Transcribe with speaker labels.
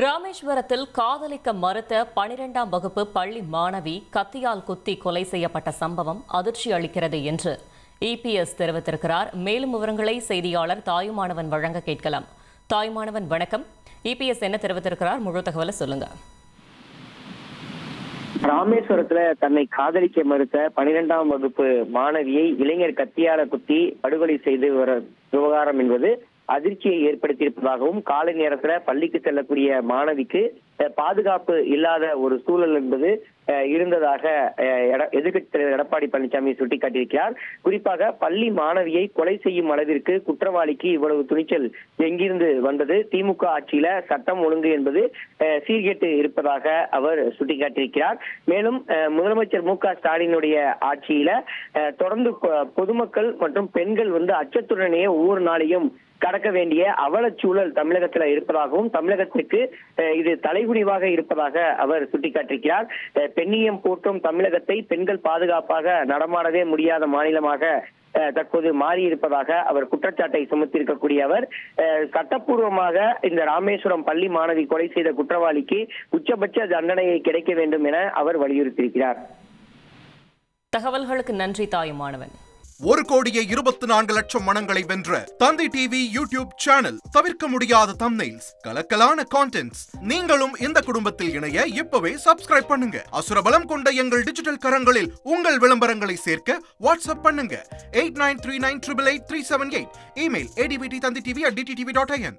Speaker 1: ராமேஸ்வரத்தில் காதலிக்க மறுத்த 12ஆம் வகுப்பு பள்ளி மாணவி கத்தியால் குத்தி கொலை செய்யப்பட்ட சம்பவம் அதிர்ச்சி அளிக்கிறது என்று இபிஎஸ் தெரிவித்திருக்கிறார். மேலும் விவரங்களை செய்தியாளர் தாயுமானவன் வழங்க கேட்கலாம். தாயுமானவன் வணக்கம். இபிஎஸ் என்ன தெரிவித்திருக்கிறார், முழு தகவலை சொல்லுங்க.
Speaker 2: ராமேஸ்வரத்துல தன்னை காதலிக்க மறுத்த 12ஆம் வகுப்பு மாணவியை இளைஞர் கத்தியால குத்தி படுகொலை செய்து வர விவகாரம் என்பது அதிர்ச்சியை ஏற்படுத்தியிருப்பதாகவும், காலை நேரத்துல பள்ளிக்கு செல்லக்கூடிய மாணவிக்கு பாதுகாப்பு இல்லாத ஒரு சூழல் என்பது இருந்ததாக எதிர்க்கட்சித் தலைவர் எடப்பாடி பழனிசாமி சுட்டிக்காட்டியிருக்கிறார். குறிப்பாக பள்ளி மாணவியை கொலை செய்யும் அளவிற்கு குற்றவாளிக்கு இவ்வளவு துணிச்சல் எங்கிருந்து வந்தது? திமுக ஆட்சியில சட்டம் ஒழுங்கு என்பது சீர்கேட்டு இருப்பதாக அவர் சுட்டிக்காட்டியிருக்கிறார். மேலும் முதலமைச்சர் மு க ஸ்டாலினுடைய ஆட்சியில தொடர்ந்து பொதுமக்கள் மற்றும் பெண்கள் அச்சத்துடனேயே ஒவ்வொரு நாளையும் கடக்க வேண்டிய அவலச்சூழல் தமிழகத்துல இருப்பதாகவும், தமிழகத்திற்கு இது தலைகுனிவாக இருப்பதாக அவர் சுட்டிக்காட்டியிருக்கிறார். பெண்ணியம் போற்றும் தமிழகத்தை பெண்கள் பாதுகாப்பாக நடமாடவே முடியாத மாநிலமாக தற்போது மாறி இருப்பதாக அவர் குற்றச்சாட்டை சுமத்தியிருக்கக்கூடிய அவர், சட்டப்பூர்வமாக இந்த ராமேஸ்வரம் பள்ளி மாணவி கொலை செய்த குற்றவாளிக்கு உச்சபட்ச தண்டனையை கிடைக்க வேண்டும் என அவர் வலியுறுத்தியிருக்கிறார்.
Speaker 1: தகவல்களுக்கு நன்றி தாயுமானவன்.
Speaker 3: 1,24,00,000 மனங்களை வென்ற தந்தி டிவி யூடியூப் சேனல். தவிர்க்க முடியாத தம்ப்நெயில்ஸ், கலக்கலான கான்டென்ட்ஸ். நீங்களும் இந்த குடும்பத்தில் இணைய இப்பவே சப்ஸ்கிரைப் பண்ணுங்க. அசுரபலம் கொண்ட எங்கள் டிஜிட்டல் கரங்களில் உங்கள் விளம்பரங்களை சேர்க்க வாட்ஸ்அப் பண்ணுங்க. 8939888378. Email advtthanditv@dttv.in.